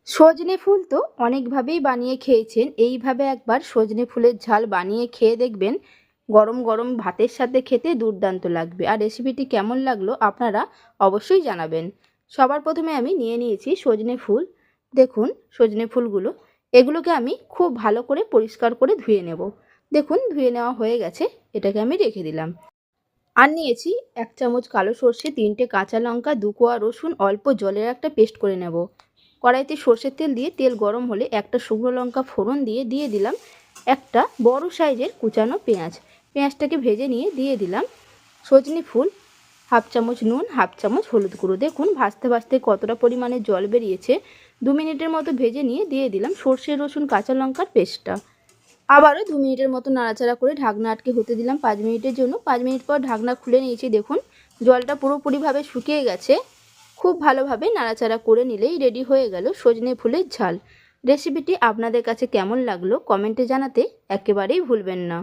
সজনে ফুল তো অনেকভাবেই বানিয়ে খেয়েছেন। এইভাবে একবার সজনে ফুলের ঝাল বানিয়ে খেয়ে দেখবেন, গরম গরম ভাতের সাথে খেতে দুর্দান্ত লাগবে। আর রেসিপিটি কেমন লাগলো আপনারা অবশ্যই জানাবেন। সবার প্রথমে আমি নিয়ে নিয়েছি সজনে ফুল। দেখুন সজনে ফুলগুলো, এগুলোকে আমি খুব ভালো করে পরিষ্কার করে ধুয়ে নেব। দেখুন ধুয়ে নেওয়া হয়ে গেছে, এটাকে আমি রেখে দিলাম। আর নিয়েছি 1 চামচ কালো সর্ষে, 3টে কাঁচা লঙ্কা, 2 কোয়া রসুন, অল্প জলের একটা পেস্ট করে নেব। কড়াইতে সর্ষের তেল দিয়ে তেল গরম হলে একটা শুকনো লঙ্কা ফোড়ন দিয়ে দিলাম একটা বড় সাইজের কুচানো পেঁয়াজ। পেঁয়াজটাকে ভেজে নিয়ে দিয়ে দিলাম সজনে ফুল, 1/2 চামচ নুন, 1/2 চামচ হলুদ গুঁড়ো। দেখুন ভাজতে ভাজতে কতটা পরিমাণে জল বেরিয়েছে। 2 মিনিটের মতো ভেজে নিয়ে দিয়ে দিলাম সর্ষে রসুন কাঁচা লঙ্কার পেস্টটা। আবারও 2 মিনিটের মতো নাড়াচাড়া করে ঢাকনা আটকে হতে দিলাম 5 মিনিটের জন্য। 5 মিনিট পর ঢাকনা খুলে নিয়েছি। দেখুন জলটা পুরোপুরিভাবে শুকিয়ে গেছে। খুব ভালোভাবে নাড়াচাড়া করে নিলেই রেডি হয়ে গেল সজনে ফুলের ঝাল। রেসিপিটি আপনাদের কাছে কেমন লাগলো কমেন্টে জানাতে একেবারেই ভুলবেন না।